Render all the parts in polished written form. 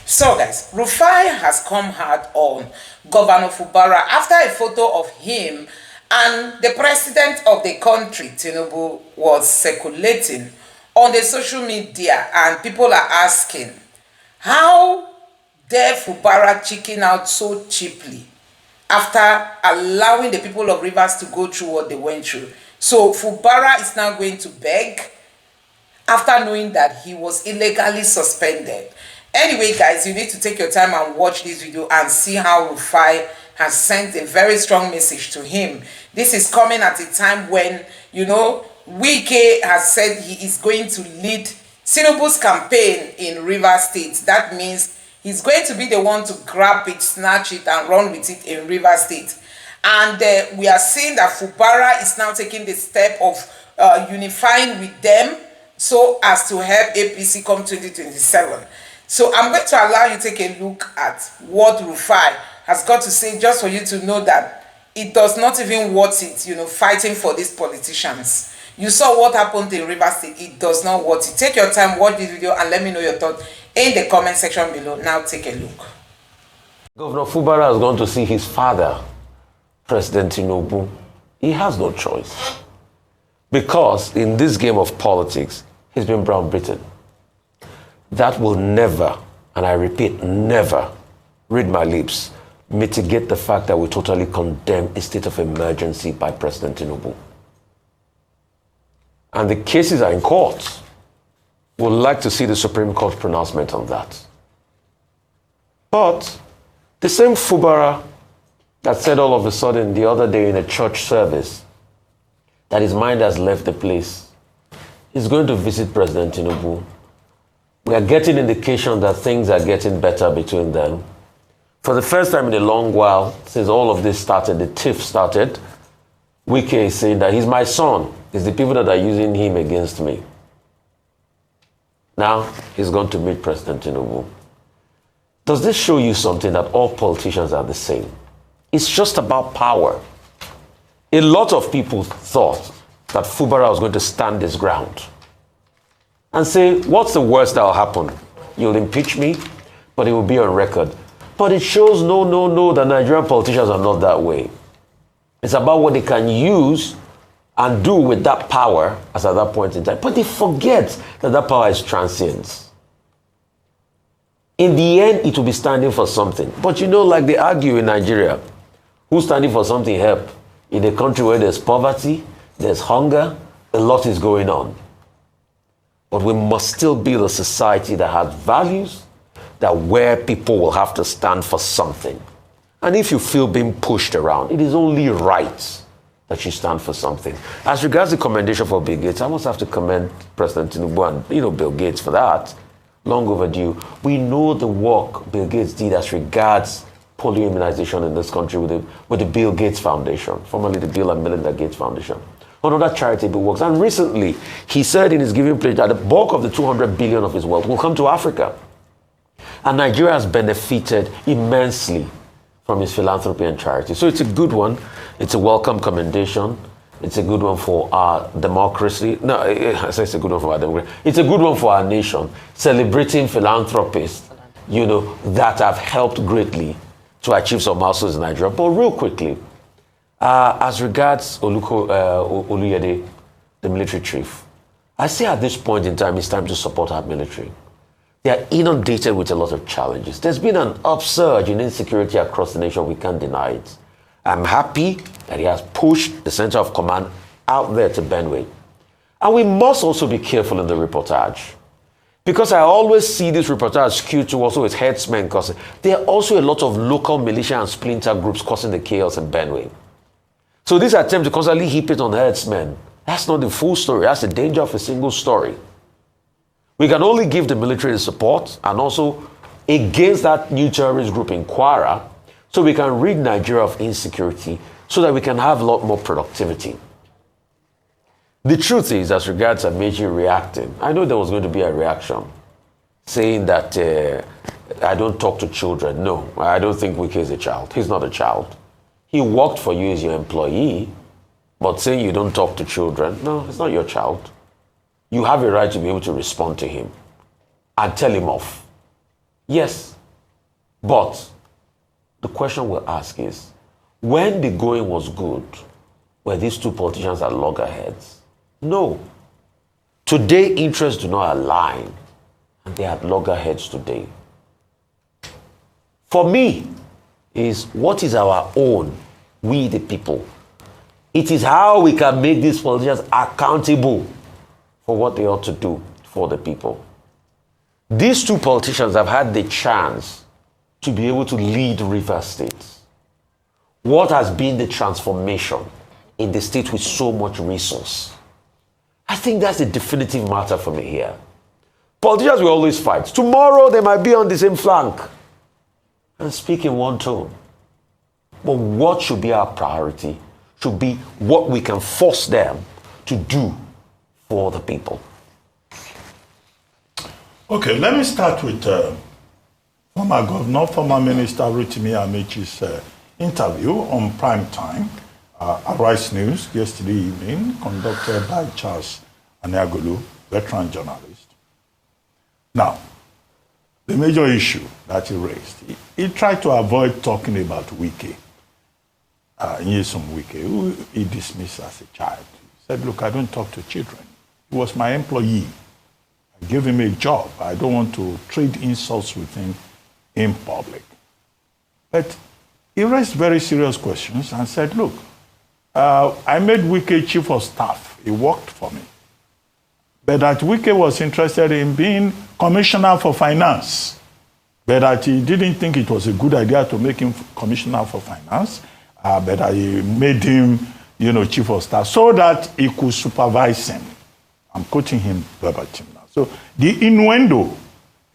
So guys, Rufai has come hard on Governor Fubara after a photo of him and the president of the country, Tinubu, was circulating on the social media, and people are asking, how dare Fubara chicken out so cheaply after allowing the people of Rivers to go through what they went through? So Fubara is now going to beg after knowing that he was illegally suspended. Anyway, guys, you need to take your time and watch this video and see how Rufai has sent a very strong message to him. This is coming at a time when, you know, Wike has said he is going to lead Tinubu's campaign in Rivers State. That means he's going to be the one to grab it, snatch it, and run with it in Rivers State. And we are seeing that Fubara is now taking the step of unifying with them so as to help APC come 2027. So I'm going to allow you to take a look at what Rufai has got to say, just for you to know that it does not even worth it, you know, fighting for these politicians. You saw what happened in Rivers State. It does not worth it. Take your time, watch this video, and let me know your thoughts in the comment section below. Now take a look. Governor Fubara has gone to see his father, President Tinubu. He has no choice. Because in this game of politics, he's been brown-beaten. That will never, and I repeat, never, read my lips, mitigate the fact that we totally condemn a state of emergency by President Tinubu. And the cases are in court. We'd like to see the Supreme Court pronouncement on that. But the same Fubara that said all of a sudden the other day in a church service that his mind has left the place is going to visit President Tinubu. We are getting indication that things are getting better between them. For the first time in a long while, since all of this started, the tiff started, Wike is saying that he's my son. It's the people that are using him against me. Now, he's going to meet President Tinubu. Does this show you something, that all politicians are the same? It's just about power. A lot of people thought that Fubara was going to stand his ground and say, what's the worst that will happen? You'll impeach me, but it will be on record. But it shows no, that Nigerian politicians are not that way. It's about what they can use and do with that power as at that point in time. But they forget that that power is transient. In the end, it will be standing for something. But you know, like they argue in Nigeria, who's standing for something help? In a country where there's poverty, there's hunger, a lot is going on. But we must still build a society that has values, that where people will have to stand for something. And if you feel being pushed around, it is only right that you stand for something. As regards the commendation for Bill Gates, I must have to commend President Tinubu and Bill Gates for that. Long overdue. We know the work Bill Gates did as regards polio immunization in this country with the Bill Gates Foundation, formerly the Bill and Melinda Gates Foundation, on other charitable works. And recently, he said in his giving pledge that the bulk of the 200 billion of his wealth will come to Africa. And Nigeria has benefited immensely from his philanthropy and charity. So it's a good one. It's a welcome commendation. It's a good one for our democracy. No, I say it's a good one for our democracy. It's a good one for our nation, celebrating philanthropists, you know, that have helped greatly to achieve some milestones in Nigeria. But real quickly, as regards Oluyede, the military chief, I say at this point in time, it's time to support our military. They are inundated with a lot of challenges. There's been an upsurge in insecurity across the nation. We can't deny it. I'm happy that he has pushed the center of command out there to Benue. And we must also be careful in the reportage. Because I always see this reportage skewed to also its headsmen, because there are also a lot of local militia and splinter groups causing the chaos in Benue. So this attempt to constantly heap it on headsmen, that's not the full story. That's the danger of a single story. We can only give the military the support and also against that new terrorist group in Kwara, so we can rid Nigeria of insecurity, so that we can have a lot more productivity. The truth is, as regards Amaechi reacting, I know there was going to be a reaction saying that I don't talk to children. No, I don't think Wike is a child. He's not a child. He worked for you as your employee, but saying you don't talk to children, no, it's not your child. You have a right to be able to respond to him and tell him off. Yes. But the question we'll ask is, when the going was good, were these two politicians at loggerheads? No. Today, interests do not align, and they are at loggerheads today. For me, is what is our own, we the people. It is how we can make these politicians accountable for what they ought to do for the people. These two politicians have had the chance to be able to lead River State. What has been the transformation in the state with so much resource? I think that's the definitive matter for me here. Politicians will always fight. Tomorrow they might be on the same flank and speak in one tone. But what should be our priority should be what we can force them to do for the people. Okay, let me start with former Governor, former Minister Rotimi Amaechi's interview on prime time at Rice News yesterday evening, conducted by Charles Aniagolu, veteran journalist. Now, the major issue that he raised, he tried to avoid talking about Wike, Nyesom Wike, who he dismissed as a child. He said, look, I don't talk to children. He was my employee. I gave him a job. I don't want to trade insults with him in public. But he raised very serious questions and said, look, I made Wike chief of staff. He worked for me. But that Wike was interested in being commissioner for finance. But that he didn't think it was a good idea to make him commissioner for finance. But that he made him, chief of staff so that he could supervise him. I'm quoting him verbatim now. So the innuendo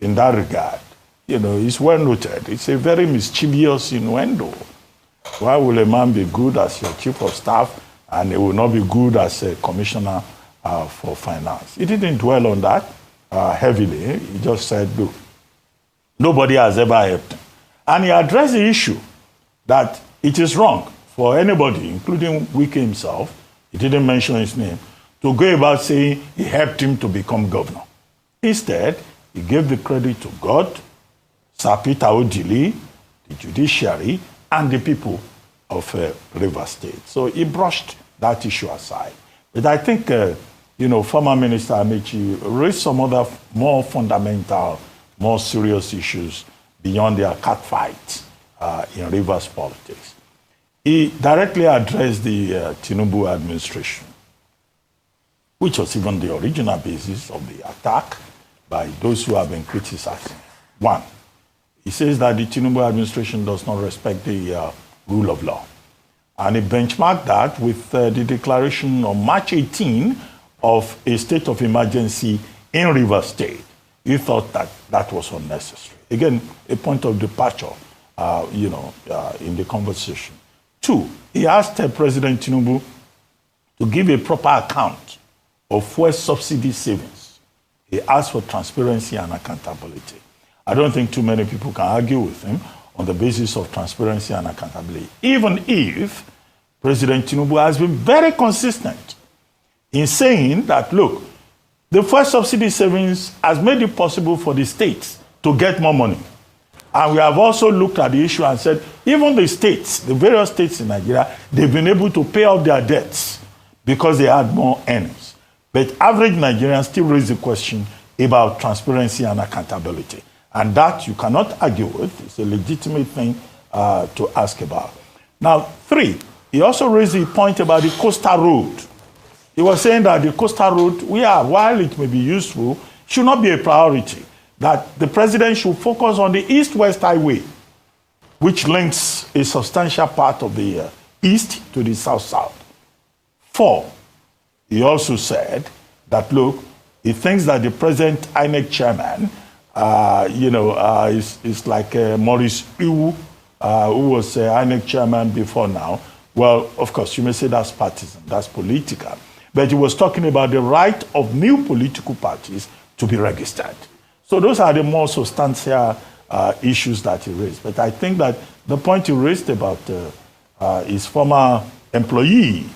in that regard, is well noted. It's a very mischievous innuendo. Why will a man be good as your chief of staff and he will not be good as a commissioner for finance? He didn't dwell on that heavily. He just said, look, nobody has ever helped him. And he addressed the issue that it is wrong for anybody, including Wike himself, he didn't mention his name, to go about saying he helped him to become governor. Instead, he gave the credit to God, Sir Peter Odili, the judiciary, and the people of River State. So he brushed that issue aside. But I think, former Minister Amaechi raised some other more fundamental, more serious issues beyond their catfight in Rivers politics. He directly addressed the Tinubu administration, which was even the original basis of the attack by those who have been criticizing. One, he says that the Tinubu administration does not respect the rule of law. And he benchmarked that with the declaration on March 18 of a state of emergency in River State. He thought that that was unnecessary. Again, a point of departure, in the conversation. Two, he asked President Tinubu to give a proper account of fuel subsidy savings. He asked for transparency and accountability. I don't think too many people can argue with him on the basis of transparency and accountability, even if President Tinubu has been very consistent in saying that, look, the fuel subsidy savings has made it possible for the states to get more money. And we have also looked at the issue and said, even the states, the various states in Nigeria, they've been able to pay off their debts because they had more earnings. But average Nigerians still raise the question about transparency and accountability. And that you cannot argue with. It's a legitimate thing to ask about. Now, three, he also raised the point about the coastal road. He was saying that the coastal road, while it may be useful, should not be a priority. That the president should focus on the East-West Highway, which links a substantial part of the East to the South-South. Four, he also said that, look, he thinks that the present INEC chairman, is like Maurice Iwu, who was INEC chairman before now. Well, of course, you may say that's partisan, that's political. But he was talking about the right of new political parties to be registered. So those are the more substantial issues that he raised. But I think that the point he raised about his former employee,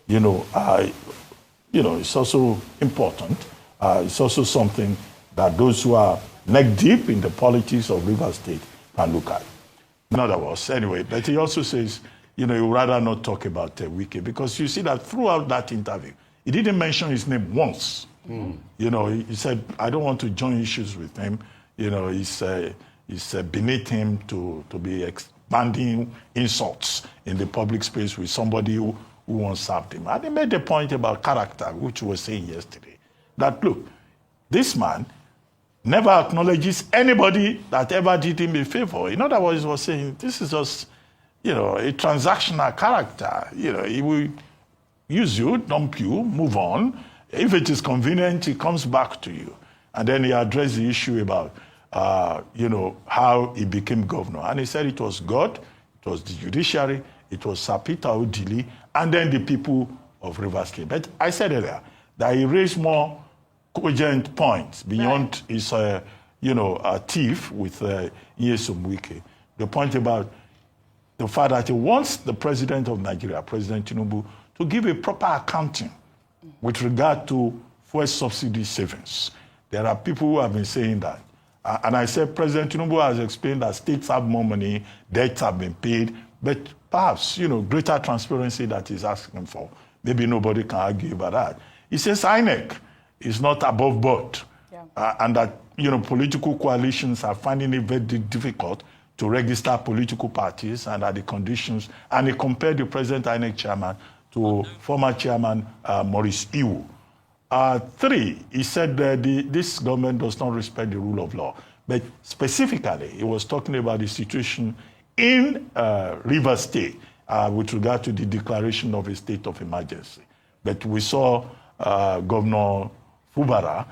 it's also important. It's also something that those who are neck deep in the politics of Rivers State can look at. In other words, anyway, but he also says, he would rather not talk about Wike, because you see that throughout that interview, he didn't mention his name once. He said, I don't want to join issues with him. It's beneath him to be expanding insults in the public space with somebody who once served him. And he made a point about character, which we were saying yesterday, that, look, this man never acknowledges anybody that ever did him a favor. In other words, he was saying, this is just, a transactional character. He will use you, dump you, move on. If it is convenient, he comes back to you. And then he addressed the issue about, how he became governor. And he said it was God, it was the judiciary, it was Sir Peter Odili, and then the people of Rivers State. But I said earlier that he raised more cogent points beyond his, a thief with Nyesom Wike. The point about the fact that he wants the president of Nigeria, President Tinubu, to give a proper accounting with regard to fuel subsidy savings. There are people who have been saying that. And I said President Tinubu has explained that states have more money, debts have been paid, but perhaps, greater transparency that he's asking for. Maybe nobody can argue about that. He says INEC is not above board, and that, political coalitions are finding it very difficult to register political parties and at the conditions, and he compared the present INEC chairman to former chairman Maurice Iwu. 3, he said that this government does not respect the rule of law. But specifically, he was talking about the situation in Rivers State with regard to the declaration of a state of emergency. But we saw Governor Fubara,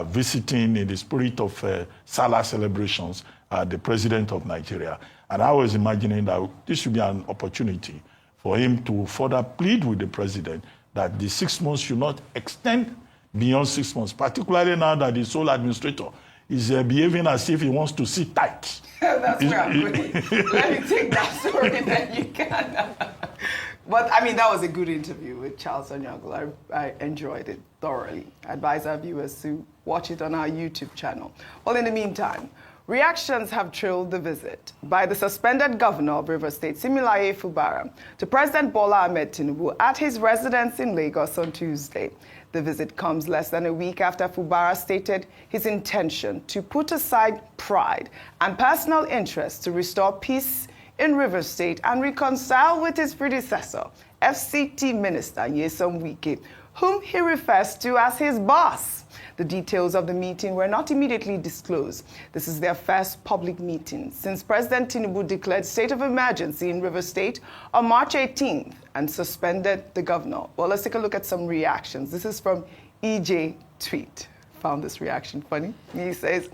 visiting in the spirit of Salah celebrations the president of Nigeria. And I was imagining that this should be an opportunity for him to further plead with the president that the 6 months should not extend beyond 6 months, particularly now that the sole administrator is behaving as if he wants to sit tight. That's where I'm going. Let me take that story, then you can. But, that was a good interview with Charles Onyango. I enjoyed it thoroughly. I advise our viewers to watch it on our YouTube channel. Well, in the meantime, reactions have trailed the visit by the suspended governor of Rivers State, Similaye Fubara, to President Bola Ahmed Tinubu at his residence in Lagos on Tuesday. The visit comes less than a week after Fubara stated his intention to put aside pride and personal interest to restore peace in Rivers State and reconcile with his predecessor, FCT Minister Nyesom Wike, whom he refers to as his boss. The details of the meeting were not immediately disclosed. This is their first public meeting since President Tinubu declared state of emergency in Rivers State on March 18th and suspended the governor. Well, let's take a look at some reactions. This is from EJ Tweet. Found this reaction funny. He says,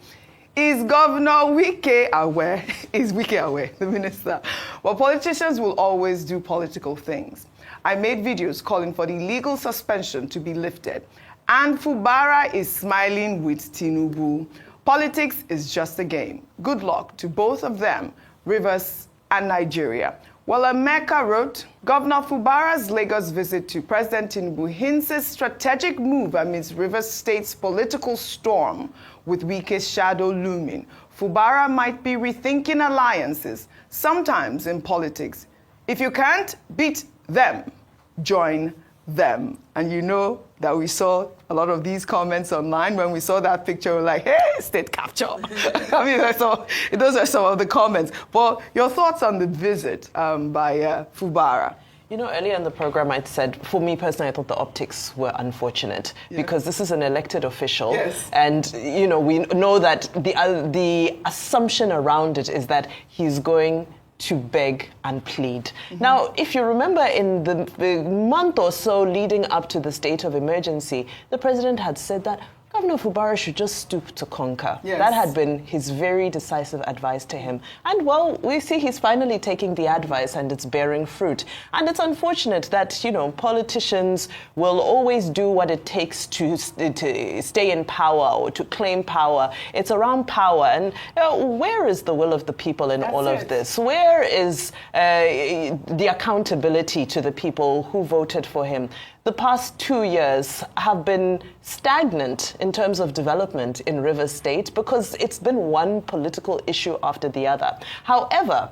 is Governor Wike aware? Is Wike aware, the minister? Well, politicians will always do political things. I made videos calling for the legal suspension to be lifted. And Fubara is smiling with Tinubu. Politics is just a game. Good luck to both of them, Rivers and Nigeria. Well, America wrote, Governor Fubara's Lagos visit to President Tinubu hints a strategic move amidst Rivers State's political storm, with Wike's shadow looming. Fubara might be rethinking alliances, sometimes in politics. If you can't beat them, join them. And you know that we saw a lot of these comments online. When we saw that picture, we were like, hey, state capture. Those are some of the comments. But your thoughts on the visit by Fubara? Earlier in the program, I said, for me personally, I thought the optics were unfortunate because this is an elected official. Yes. And, we know that the assumption around it is that he's going to beg and plead. Mm-hmm. Now, if you remember in the month or so leading up to the state of emergency, the president had said that Governor Fubara should just stoop to conquer. Yes. That had been his very decisive advice to him. And well, we see he's finally taking the advice and it's bearing fruit. And it's unfortunate that, politicians will always do what it takes to stay in power or to claim power. It's around power. And where is the will of the people in all of this? Where is the accountability to the people who voted for him? the past 2 years have been stagnant in terms of development in Rivers State because it's been one political issue after the other. However,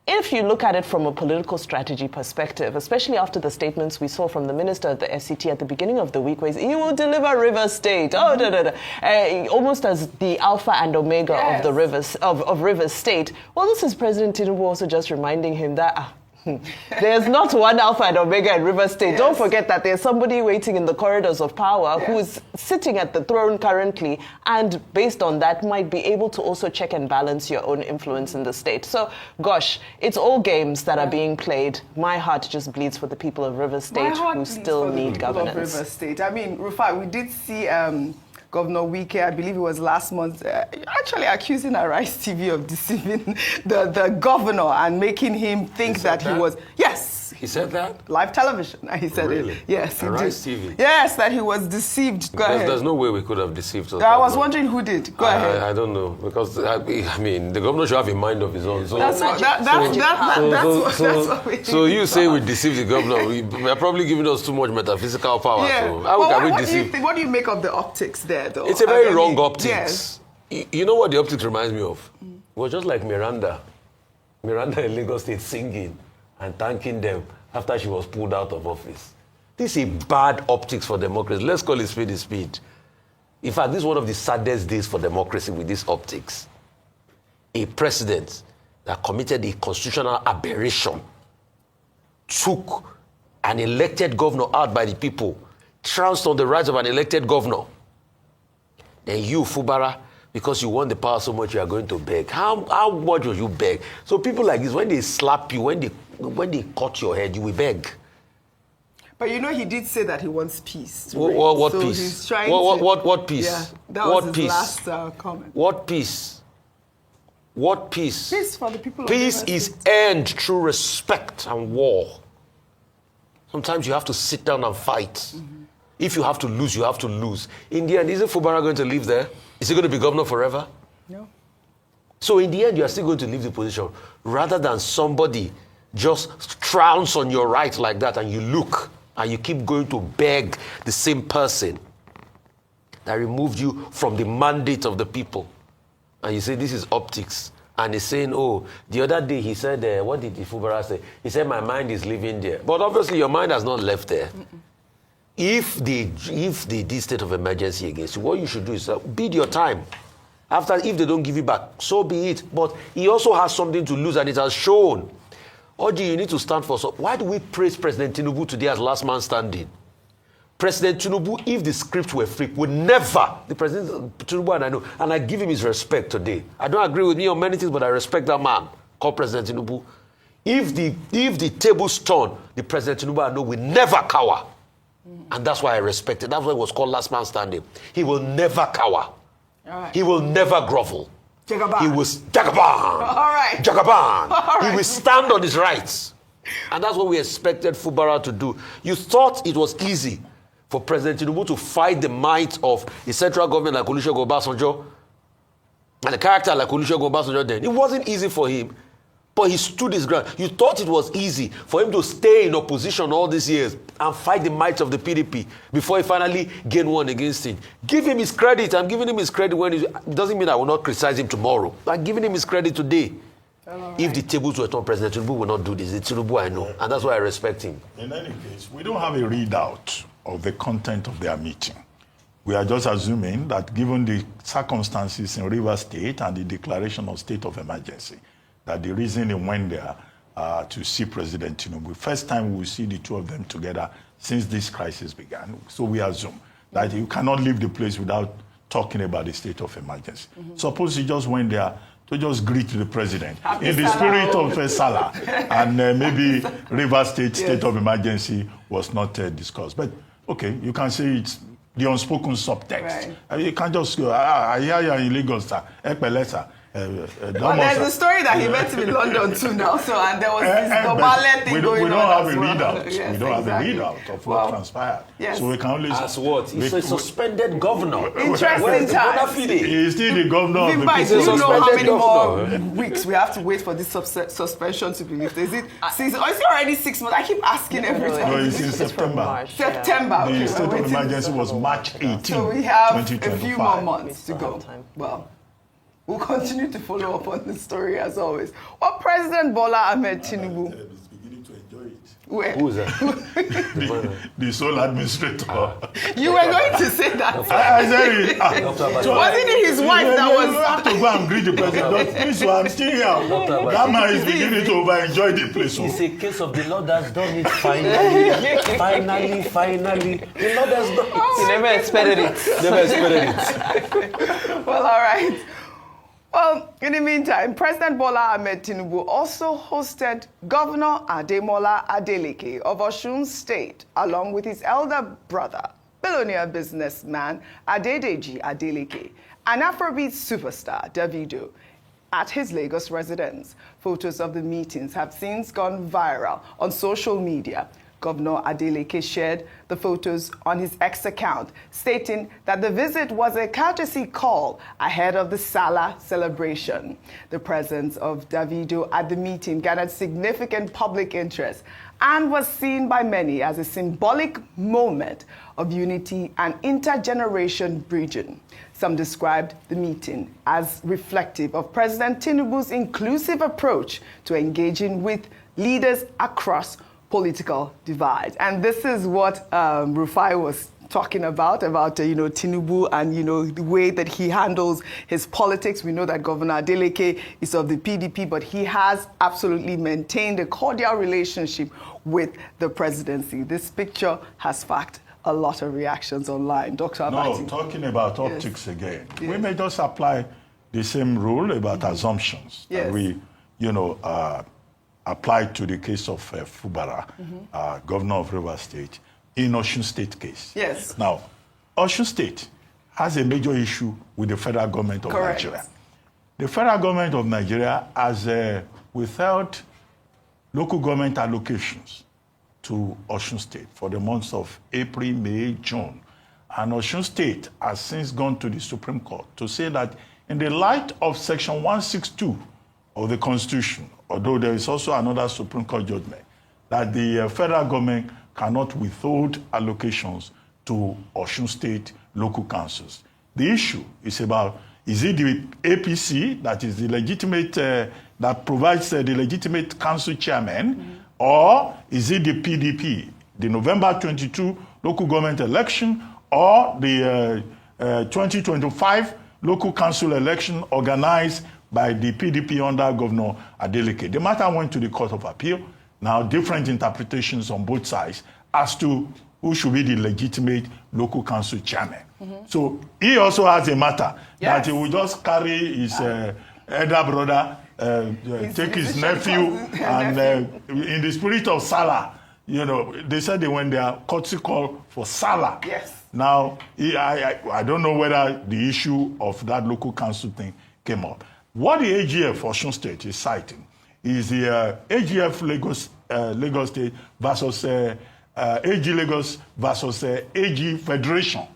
if you look at it from a political strategy perspective, especially after the statements we saw from the minister of the FCT at the beginning of the week, where he will deliver Rivers State, almost as the alpha and omega of the Rivers State. Well, this is President Tinubu also just reminding him that there's not one alpha and omega in Rivers State. Yes. Don't forget that there's somebody waiting in the corridors of power who is sitting at the throne currently, and based on that might be able to also check and balance your own influence in the state. So, gosh, it's all games that are being played. My heart just bleeds for the people of Rivers State who still need governance. Rivers State. I mean, Rufai, we did see Governor Wike, I believe it was last month, actually accusing Arise TV of deceiving the governor and making him think that he was... Yes. He said that? Live television. He said it. Yes, he Arise did. TV? Yes, that he was deceived. Go ahead. There's no way we could have deceived us. I was wondering who did. Go ahead. I don't know, because, I mean, the governor should have a mind of his own. So, that's what we so you say we deceived the governor. We are probably giving us too much metaphysical power. Yeah. So how can we deceive? What do you make of the optics there, though? It's a very wrong optics. Yes. You know what the optics reminds me of? It was just like Miranda in Lagos State singing and thanking them after she was pulled out of office. This is a bad optics for democracy. Let's call it spade a spade. In fact, this is one of the saddest days for democracy with these optics. A president that committed a constitutional aberration took an elected governor out by the people, trounced on the rights of an elected governor. Then you, Fubara, because you want the power so much, you are going to beg. How much will you beg? So people like this, when they slap you, when they cut your head, you will beg. But you know, he did say that he wants peace. What so peace? He's trying what peace? Yeah, that what was his last comment. What peace? What peace? Peace for the people. Peace is earned through respect and war. Sometimes you have to sit down and fight. Mm-hmm. If you have to lose, you have to lose. In the end, isn't Fubara going to live there? Is he going to be governor forever? No. So in the end, you are still going to leave the position rather than somebody just trounce on your right like that and you look and you keep going to beg the same person that removed you from the mandate of the people. And you say, this is optics. And he's saying, oh, the other day he said, what did Fubara say? He said, my mind is living there. But obviously your mind has not left there. Mm-mm. If they did state of emergency against you, what you should do is bid your time. After, if they don't give you back, so be it. But he also has something to lose, and it has shown. Oji, you need to stand for. So why do we praise President Tinubu today as last man standing? President Tinubu, if the script were free, would never. The President Tinubu, and I know, and I give him his respect today. I don't agree with me on many things, but I respect that man called President Tinubu. If the tables turn, the President Tinubu, I know, will never cower. And that's why I respect it. That's why it was called last man standing. He will never cower. Right. He will never grovel. Jagaban. He will Jagaban. All right. Jagaban. All right. He will stand on his rights. And that's what we expected Fubara to do. You thought it was easy for President Tinubu to fight the might of the central government like Olusegun Obasanjo and a character like Olusegun Obasanjo then. It wasn't easy for him. But he stood his ground. You thought it was easy for him to stay in opposition all these years and fight the might of the PDP before he finally gained one against him. Give him his credit. I'm giving him his credit when it doesn't mean I will not criticize him tomorrow. I'm giving him his credit today. Right. If the tables were turned, President Tinubu will not do this. It's Tinubu I know, and that's why I respect him. In any case, we don't have a readout of the content of their meeting. We are just assuming that given the circumstances in Rivers State and the declaration of state of emergency, that the reason they went there to see President Tinubu, first time we will see the two of them together since this crisis began. So we assume that you cannot leave the place without talking about the state of emergency. Mm-hmm. Suppose he just went there to just greet the president in the spirit of Salah, and maybe Rivers State of emergency was not discussed. But okay, you can say it's the unspoken subtext. Right. You can't just go, I hear you in Lagos, Well, there's a story that he met him in London too now, so and there was this Dobale thing going on. We don't have a well. readout. Yes, we don't exactly. have a readout of what transpired. Yes. So we can only... As what? He's a suspended governor. Interesting times. He's still the governor of the Vimba, people. do you know how many governor. more weeks we have to wait for this suspension to be lifted? Is it already 6 months? I keep asking every time. No, it's in September. March, September. The Okay, state we're of emergency was March 18, So we have a 2025. few more months to go. Time. Well, we'll continue to follow up on the story as always. Well, President Bola Ahmed Tinubu. Is beginning to enjoy it. Where? Who is that? The sole administrator. You were going to say that. I said it. Wasn't it his wife that You was... have to go and greet the president. Please, I'm still here. That man is beginning to over-enjoy the place. It's a case of the Lord has done it finally. Finally. The Lord has done it. He never expected it. Never expected it. Well, all right. Well, in the meantime, President Bola Ahmed Tinubu also hosted Governor Ademola Adeleke of Osun State, along with his elder brother, billionaire businessman Adedeji Adeleke, and Afrobeat superstar Davido, at his Lagos residence. Photos of the meetings have since gone viral on social media. Governor Adeleke shared the photos on his X account, stating that the visit was a courtesy call ahead of the Salah celebration. The presence of Davido at the meeting garnered significant public interest and was seen by many as a symbolic moment of unity and intergeneration bridging. Some described the meeting as reflective of President Tinubu's inclusive approach to engaging with leaders across political divide. And this is what Rufai was talking about Tinubu and, the way that he handles his politics. We know that Governor Adeleke is of the PDP, but he has absolutely maintained a cordial relationship with the presidency. This picture has sparked a lot of reactions online. Dr. Amaechi. No, talking about optics again. Yes. We may just apply the same rule about assumptions that we, applied to the case of Fubara, governor of Rivers State, in Osun State case. Yes. Now, Osun State has a major issue with the federal government of Nigeria. The federal government of Nigeria has withheld local government allocations to Osun State for the months of April, May, June. And Osun State has since gone to the Supreme Court to say that in the light of Section 162 of the Constitution, although there is also another Supreme Court judgment, that the federal government cannot withhold allocations to Osun State local councils. The issue is about, is it the APC that is the legitimate, that provides the legitimate council chairman, or is it the PDP, the November 22 local government election, or the 2025 local council election organized by the PDP under Governor Adeleke? The matter went to the Court of Appeal. Now, different interpretations on both sides as to who should be the legitimate local council chairman. So he also has a matter that he will just carry his elder brother, take his nephew, and in the spirit of Salah, they said they went there, courtesy call for Salah. Yes. Now, I don't know whether the issue of that local council thing came up. What the AGF Osun State is citing is the AGF Lagos State versus AG Lagos versus AG Federation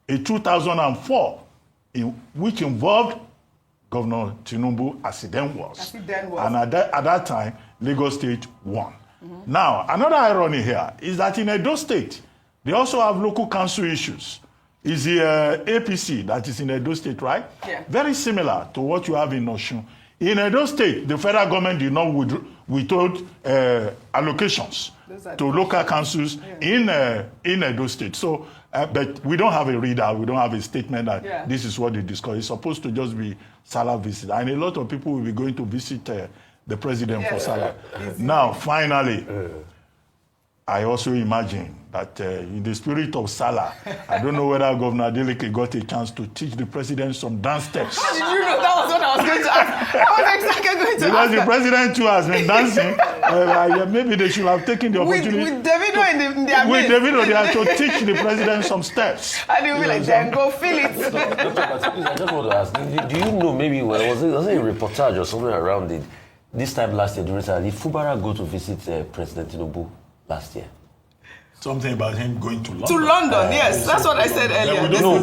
in 2004, which involved Governor Tinubu as he then was. And at that time, Lagos State won. Now, another irony here is that in Edo State, they also have local council issues. Is the APC that is in Edo State, right? Yeah. Very similar to what you have in Osun. In Edo State, the federal government did not withhold allocations to local councils in Edo State. So, but we don't have a readout, we don't have a statement that this is what they discussed. It's supposed to just be Salah visit. And a lot of people will be going to visit the president for Salah. Now, finally, I also imagine that in the spirit of Salah, I don't know whether Governor Adeleke got a chance to teach the president some dance steps. How did you know? That was what I was going to ask. was exactly going to Because ask the that. president too has been dancing. Maybe they should have taken the opportunity. With Davido in their With midst. Davido, they have to teach the president some steps. And he'll be like, then go feel it. I just want to ask, do you know maybe, was it a reportage or something around it, this time last year, during did Fubara go to visit President Tinubu last year? Something about him going to London. To London, yes. That's what I said earlier. No,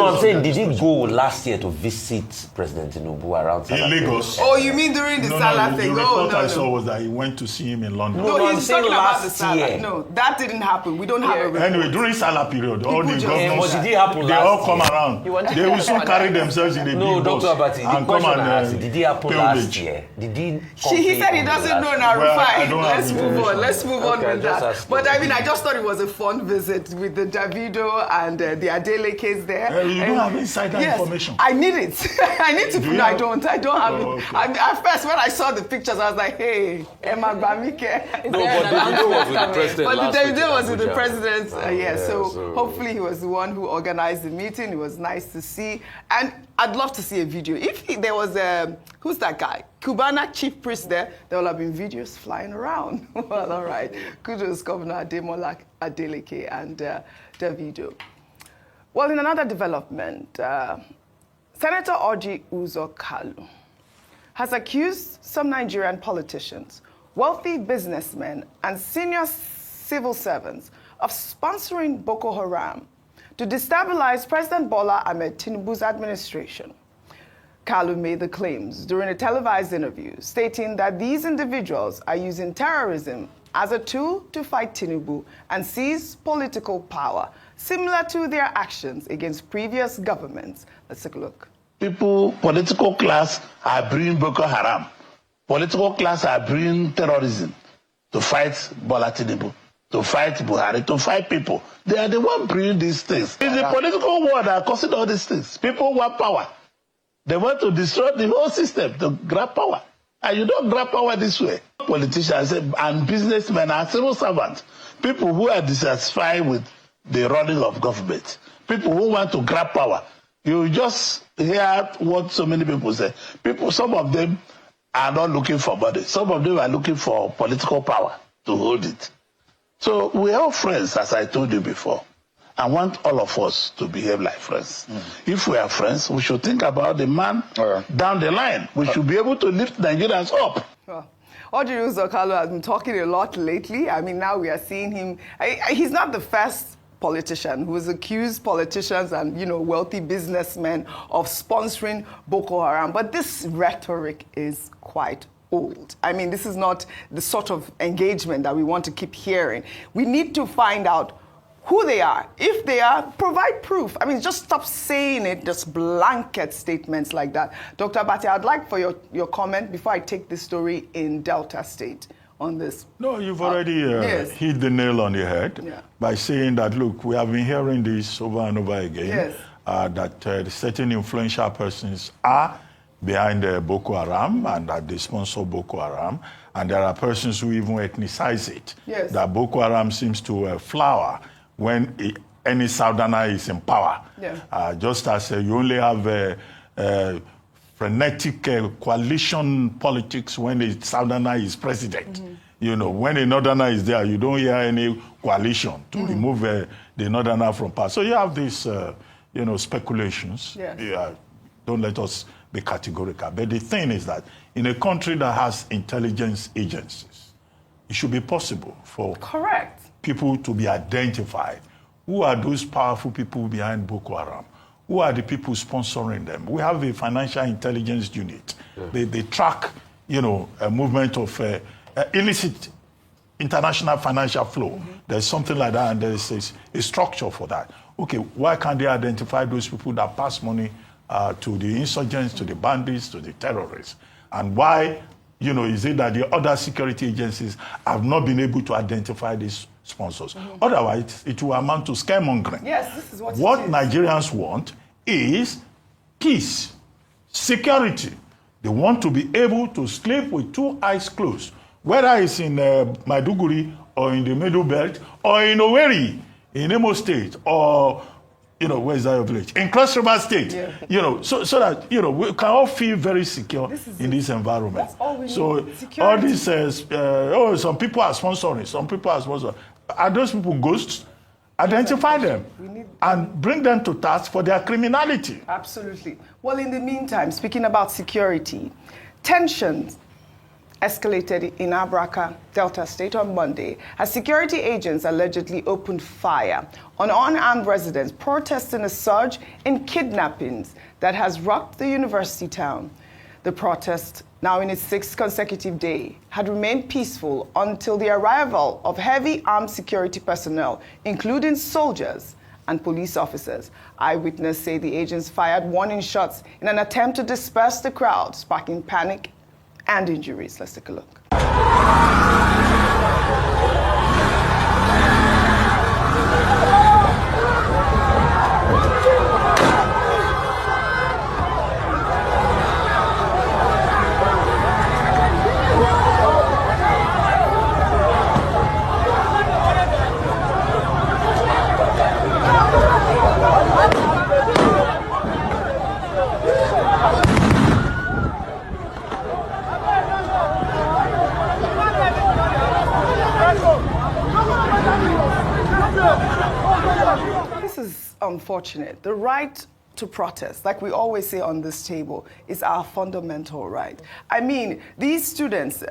I'm saying, did he go last year to visit President Tinubu around in Lagos? Oh, you mean during the Salah thing? The report I saw No. was that he went to see him in London. No, I'm he's saying talking about the last Salah. year. No, that didn't happen. We don't have a report. Anyway, during Salah period, all the just- governors, But did it happen they last all come year? around. They will soon carry themselves in a No, big bus Dr. Abati, the and come question I asked, and did it happen last year? Did he He said he doesn't know now, Well, I Rufai. don't have Let's move on. information. Let's move on Okay, with just that. ask But you. I mean, I just thought it was a fun visit with the Davido and the Adelekes there. You don't have insider information. I need it. I need to. Do you No, I have- don't. I don't have Oh, it. okay. At first, when I saw the pictures, I was like, hey, Emma Bamike. No, but Davido was with the president But last the week Davido in was with the Abuja. president, Yeah, so hopefully he was the one who organized the meeting. It was nice to see. And I'd love to see a video. If there was who's that guy? Cubana chief priest there will have been videos flying around. Well, all right. Kudos, Governor Ademola Adeleke and Davido. Well, in another development, Senator Orji Uzor Kalu has accused some Nigerian politicians, wealthy businessmen, and senior civil servants of sponsoring Boko Haram to destabilize President Bola Ahmed Tinubu's administration. Kalu made the claims during a televised interview, stating that these individuals are using terrorism as a tool to fight Tinubu and seize political power, similar to their actions against previous governments. Let's take a look. People, political class are bringing Boko Haram. Political class are bringing terrorism to fight Bola Tinubu, to fight Buhari, to fight people. They are the one bringing these things. It's the political war that are causing all these things. People want power. They want to destroy the whole system to grab power. And you don't grab power this way. Politicians and businessmen and civil servants, people who are dissatisfied with the running of government, people who want to grab power. You just hear what so many people say. People, some of them are not looking for money. Some of them are looking for political power to hold it. So we are all friends, as I told you before. I want all of us to behave like friends. If we are friends, we should think about the man down the line. We should be able to lift Nigerians up. Orji Uzor Kalu has been talking a lot lately. I mean, now we are seeing him. He's not the first politician who has accused politicians and, wealthy businessmen of sponsoring Boko Haram. But this rhetoric is quite old. I mean, this is not the sort of engagement that we want to keep hearing. We need to find out who they are. If they are, provide proof. I mean, just stop saying it, just blanket statements like that. Dr. Abati, I'd like for your comment before I take this story in Delta State on this. No, you've already yes. hit the nail on the head by saying that, look, we have been hearing this over and over again, that certain influential persons are behind Boko Haram and that they sponsor Boko Haram. And there are persons who even ethnicize it, that Boko Haram seems to flower when any Southerner is in power. Just as you only have frenetic coalition politics when the Southerner is president. When a Northerner is there, you don't hear any coalition to remove the Northerner from power. So you have these, speculations. Don't let us be categorical. But the thing is that in a country that has intelligence agencies, it should be possible for people to be identified. Who are those powerful people behind Boko Haram? Who are the people sponsoring them? We have a financial intelligence unit. They track, a movement of illicit international financial flow. There's something like that, and there's a structure for that. Okay, why can't they identify those people that pass money to the insurgents, to the bandits, to the terrorists? And why, is it that the other security agencies have not been able to identify these sponsors? Otherwise, it will amount to scaremongering. Yes, this is what Nigerians want is peace, security. They want to be able to sleep with two eyes closed, whether it's in Maiduguri or in the Middle Belt or in Owerri, in Imo State, or where is your village? In Cross River State, so that, we can all feel very secure in this environment. That's all we need. So Security. all this, some people are sponsoring, some people are sponsoring. Are those people ghosts? Identify them and bring them to task for their criminality. Absolutely. Well, in the meantime, speaking about security, tensions escalated in Abraka, Delta State on Monday as security agents allegedly opened fire on unarmed residents protesting a surge in kidnappings that has rocked the university town. The protest, now in its 6th consecutive day, had remained peaceful until the arrival of heavy armed security personnel, including soldiers and police officers. Eyewitnesses say the agents fired warning shots in an attempt to disperse the crowd, sparking panic and injuries. Let's take a look. This is unfortunate. The right to protest, like we always say on this table, is our fundamental right. I mean, these students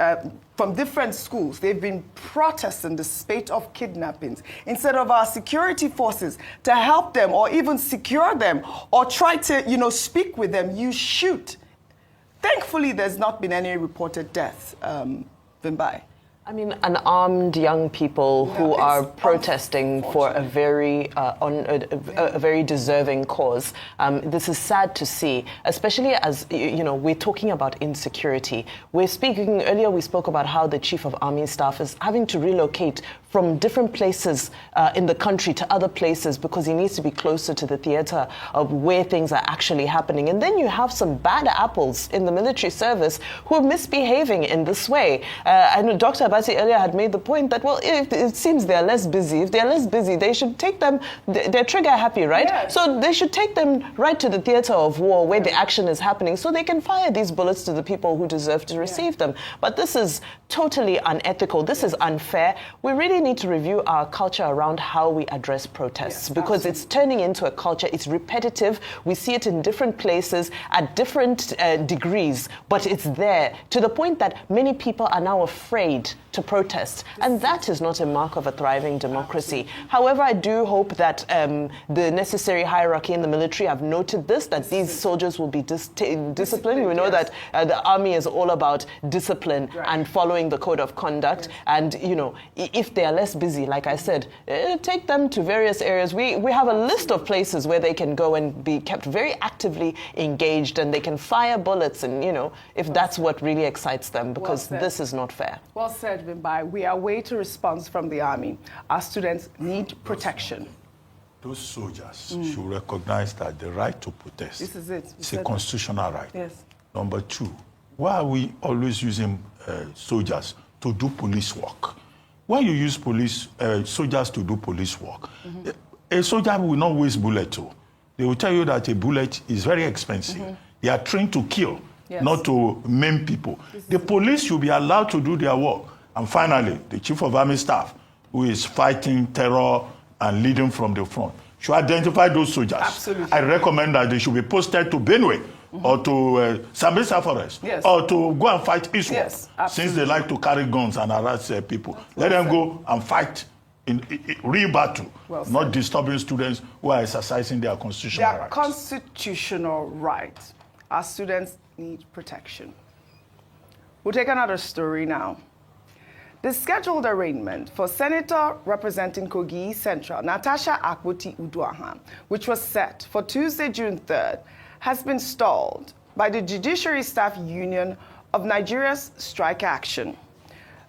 from different schools, they've been protesting the spate of kidnappings. Instead of our security forces to help them or even secure them or try to, speak with them, you shoot. Thankfully, there's not been any reported deaths, Vimbai. I mean, unarmed young people who are protesting for a very a very deserving cause. This is sad to see, especially as we're talking about insecurity. Earlier we spoke about how the Chief of Army Staff is having to relocate from different places in the country to other places because he needs to be closer to the theater of where things are actually happening. And then you have some bad apples in the military service who are misbehaving in this way. I know Dr. Abati earlier had made the point that, well, if it seems they're less busy, if they're less busy, they should take them, they're trigger happy, right? Yes. So they should take them right to the theater of war where the action is happening so they can fire these bullets to the people who deserve to receive them. But this is totally unethical. This is unfair. We really need to review our culture around how we address protests because it's turning into a culture. It's repetitive. We see it in different places at different degrees, but it's there to the point that many people are now afraid to protest. And that is not a mark of a thriving democracy. However, I do hope that the necessary hierarchy in the military have noted this, that these soldiers will be disciplined. We know that the army is all about discipline and following the code of conduct. And, if they are less busy, like I said, take them to various areas. We have a list of places where they can go and be kept very actively engaged and they can fire bullets and, if that's what really excites them, because this is not fair. Well said, Vimbai. We are waiting response from the army. Our students need protection. Those soldiers should recognize that the right to protest is a constitutional right. Yes. Number two, why are we always using soldiers to do police work? When you use soldiers to do police work, a soldier will not waste bullets too. They will tell you that a bullet is very expensive. They are trained to kill, not to maim people. The police should be allowed to do their work. And finally, the Chief of Army Staff, who is fighting terror and leading from the front, should identify those soldiers. Absolutely. I recommend that they should be posted to Benue or to Sambisa Forest or to go and fight Iswa, since they like to carry guns and harass people. Let them go and fight in real battle, not disturbing students who are exercising their constitutional rights. Their constitutional rights. Our students need protection. We'll take another story now. The scheduled arraignment for Senator representing Kogi Central, Natasha Akpoti-Uduaghan, which was set for Tuesday, June 3rd, has been stalled by the Judiciary Staff Union of Nigeria's strike action.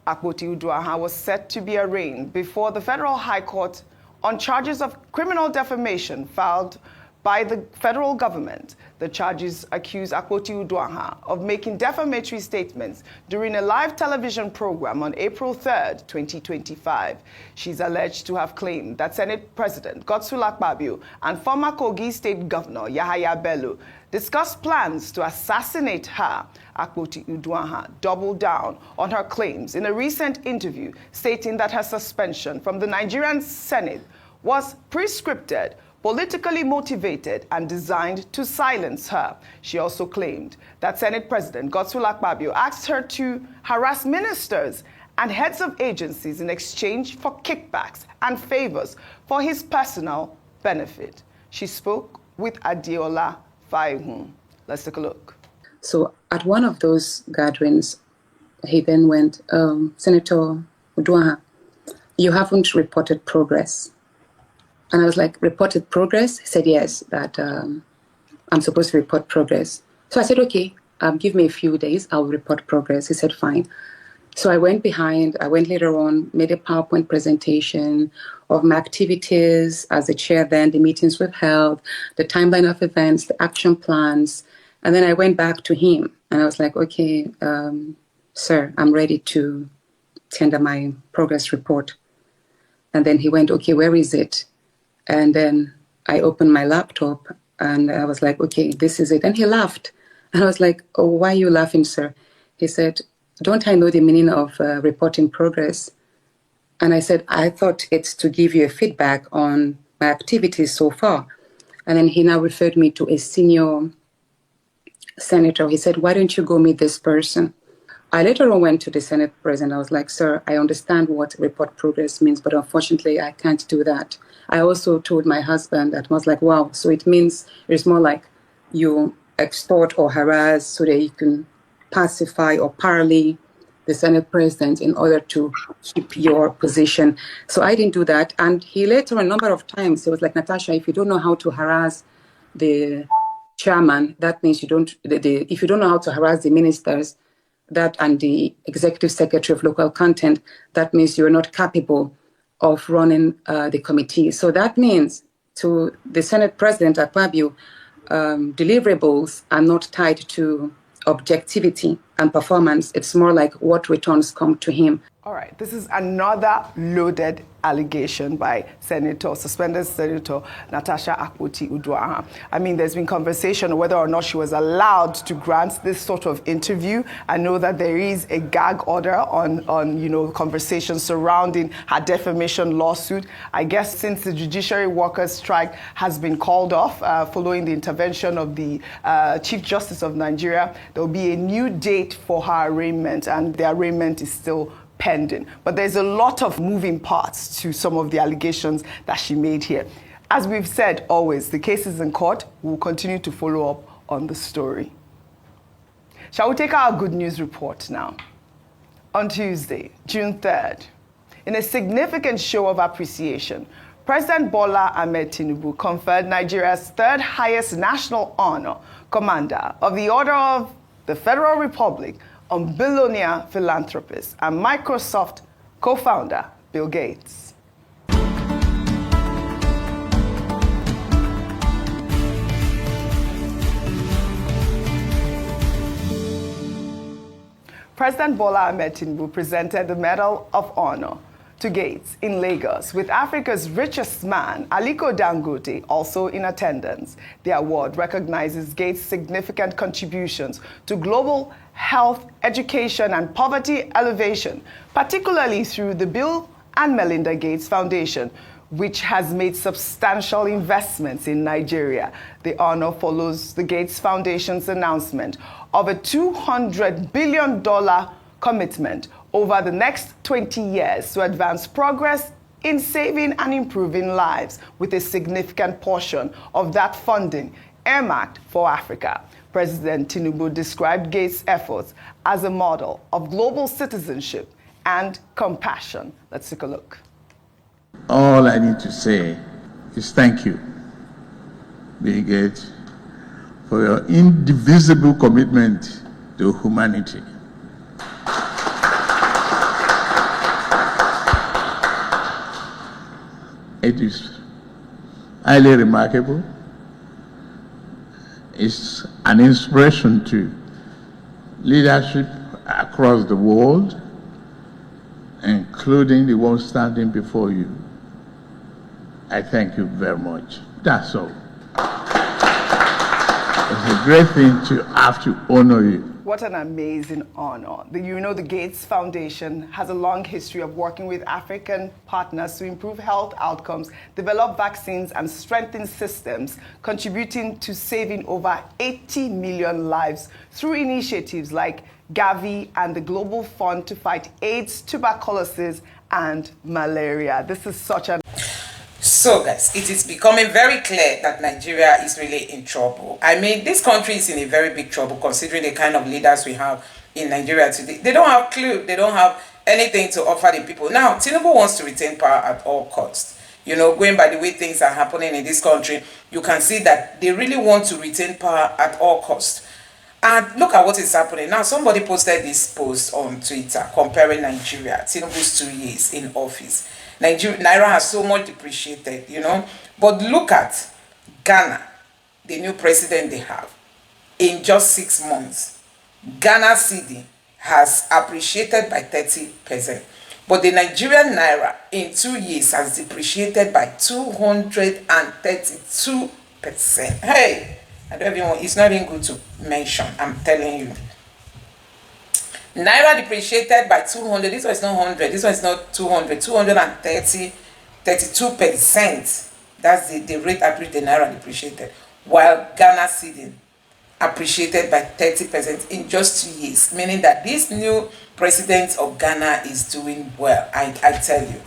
Akpoti-Uduaghan was set to be arraigned before the Federal High Court on charges of criminal defamation filed by the federal government. The charges accuse Akpoti-Uduaghan of making defamatory statements during a live television program on April 3rd, 2025. She's alleged to have claimed that Senate President Godswill Akpabio and former Kogi State Governor Yahaya Bello discussed plans to assassinate her. Akpoti-Uduaghan doubled down on her claims in a recent interview, stating that her suspension from the Nigerian Senate was prescripted, politically motivated, and designed to silence her. She also claimed that Senate President Godswill Akpabio asked her to harass ministers and heads of agencies in exchange for kickbacks and favors for his personal benefit. She spoke with Adeola Faihun. Let's take a look. So at one of those gatherings, he then went, Senator Uduaghan, you haven't reported progress. And I was like, reported progress? He said, yes, that I'm supposed to report progress. So I said, okay, give me a few days, I'll report progress. He said, fine. So I went later on, made a PowerPoint presentation of my activities as the chair then, the meetings we've held, the timeline of events, the action plans. And then I went back to him and I was like, okay, sir, I'm ready to tender my progress report. And then he went, okay, where is it? And then I opened my laptop and I was like, okay, this is it. And he laughed. And I was like, oh, why are you laughing, sir? He said, don't I know the meaning of reporting progress? And I said, I thought it's to give you a feedback on my activities so far. And then he now referred me to a senior senator. He said, why don't you go meet this person? I later on went to the Senate president. I was like, sir, I understand what report progress means, but unfortunately, I can't do that. I also told my husband that I was like, wow, so it means it's more like you extort or harass so that you can pacify or parley the Senate president in order to keep your position. So I didn't do that. And he later, a number of times, he was like, Natasha, if you don't know how to harass the chairman, that means you don't, if you don't know how to harass the ministers, that and the executive secretary of local content, that means you're not capable of running the committee. So that means to the Senate President Akpabio, deliverables are not tied to objectivity and performance. It's more like what returns come to him. All right, this is another loaded allegation by suspended Senator Natasha Akpoti-Uduaghan. I mean, there's been conversation whether or not she was allowed to grant this sort of interview. I know that there is a gag order on conversations surrounding her defamation lawsuit. I guess since the judiciary workers' strike has been called off following the intervention of the Chief Justice of Nigeria, there will be a new date for her arraignment, and the arraignment is still pending. But there's a lot of moving parts to some of the allegations that she made here. As we've said always, the case is in court. We'll continue to follow up on the story. Shall we take our good news report now? On Tuesday, June 3rd, in a significant show of appreciation, President Bola Ahmed Tinubu conferred Nigeria's third highest national honor, Commander of the Order of the Federal Republic, on billionaire philanthropist and Microsoft co-founder Bill Gates. President Bola Ahmed Tinubu presented the Medal of Honor to Gates in Lagos, with Africa's richest man, Aliko Dangote, also in attendance. The award recognizes Gates' significant contributions to global health, education, and poverty elevation, particularly through the Bill and Melinda Gates Foundation, which has made substantial investments in Nigeria. The honor follows the Gates Foundation's announcement of a $200 billion commitment over the next 20 years to advance progress in saving and improving lives, with a significant portion of that funding earmarked for Africa. President Tinubu described Gates' efforts as a model of global citizenship and compassion. Let's take a look. All I need to say is thank you, Bill Gates, for your indivisible commitment to humanity. It is highly remarkable. is an inspiration to leadership across the world, including the one standing before you. I thank you very much. That's all. It's a great thing to have to honor you. What an amazing honor. The Gates Foundation has a long history of working with African partners to improve health outcomes, develop vaccines, and strengthen systems, contributing to saving over 80 million lives through initiatives like Gavi and the Global Fund to fight AIDS, tuberculosis, and malaria. This is such an... So guys, it is becoming very clear that Nigeria is really in trouble. I mean, this country is in a very big trouble considering the kind of leaders we have in Nigeria today. They don't have clue. They don't have anything to offer the people. Now, Tinubu wants to retain power at all costs. You know, going by the way things are happening in this country, you can see that they really want to retain power at all costs. And look at what is happening. Now, somebody posted this post on Twitter comparing Nigeria, Tinubu's 2 years in office. Naira has so much depreciated, you know. But look at Ghana, the new president they have. In just 6 months, Ghana cedi has appreciated by 30%. But the Nigerian Naira in 2 years has depreciated by 232%. Hey, I don't even want, it's not even good to mention, I'm telling you. Naira depreciated by 200. This one is not 100. This one is not 200. 32%. That's the rate at which the Naira depreciated. While Ghana cedi appreciated by 30% in just 2 years. Meaning that this new president of Ghana is doing well. I tell you.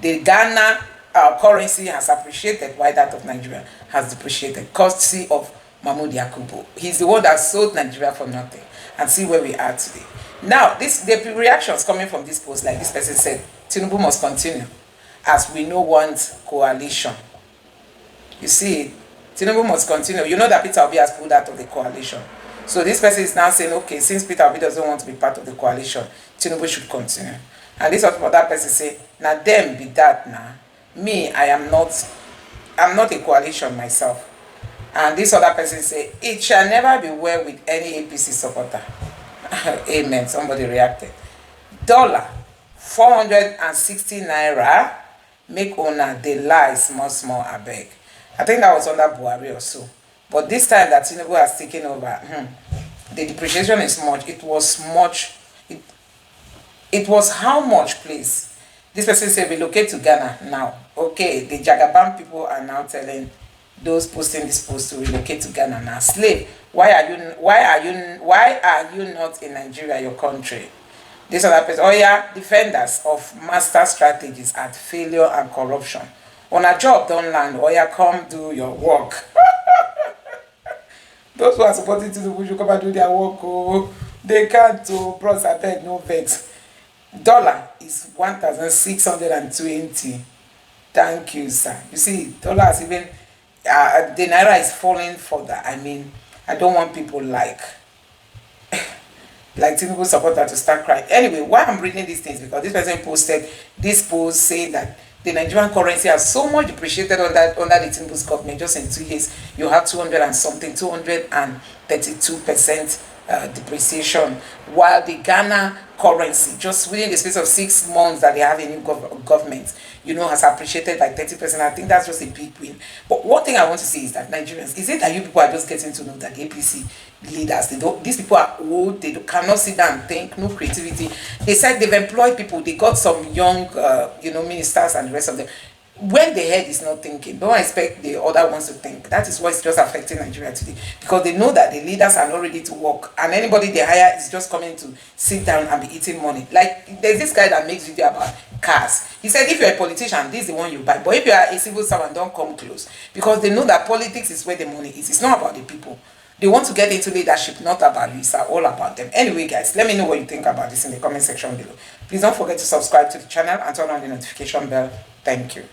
The Ghana currency has appreciated while that of Nigeria has depreciated. Courtesy of Mahmoud Yakubu. He's the one that sold Nigeria for nothing. And see where we are today. Now, the reactions coming from this post, like this person said, Tinubu must continue, as we no want coalition. You see, Tinubu must continue. You know that Peter Obi has pulled out of the coalition. So this person is now saying, okay, since Peter Obi doesn't want to be part of the coalition, Tinubu should continue. And this other person say, now them be that now. Me, I'm not a coalition myself. And this other person say, it shall never be well with any APC supporter. Amen. Somebody reacted. Dollar 460 naira. Make owner the lie small abeg. I think that was under Buhari or so. But this time that Tinubu has taken over, the depreciation is much. It was much. It was how much, please? This person said relocate to Ghana now. Okay, the Jagaban people are now telling those posting this post to relocate to Ghana now. Slave, why are you not in Nigeria, your country? This other person, oh yeah, defenders of master strategies at failure and corruption. On a job don't land, oh yeah, come do your work. Those who are supporting to the should come and do their work. Oh, they can't do bros abeg, no vex. Dollar is 1,620. Thank you, sir. You see, dollar has even the Naira is falling further. I mean, I don't want people like Tinubu supporter to start crying. Anyway, why I'm reading these things, because this person posted this post saying that the Nigerian currency has so much depreciated under the Tinubu's government. Just in 2 years, you have 232% depreciation, while the Ghana currency, just within the space of 6 months that they have a new government, you know, has appreciated by 30%. I think that's just a big win. But one thing I want to say is that Nigerians, is it that you people are just getting to know that the APC leaders, these people are old, cannot sit down and think, no creativity. They said they've employed people, they got some young, ministers and the rest of them. When the head is not thinking, don't expect the other ones to think. That is what's just affecting Nigeria today, because they know that the leaders are not ready to work, and anybody they hire is just coming to sit down and be eating money. Like there's this guy that makes video about cars. He said if you're a politician, this is the one you buy, but if you are a civil servant, don't come close, because they know that politics is where the money is. It's not about the people. They want to get into leadership, not about you. It's all about them. Anyway, guys, let me know what you think about this in the comment section below. Please don't forget to subscribe to the channel and turn on the notification bell. Thank you.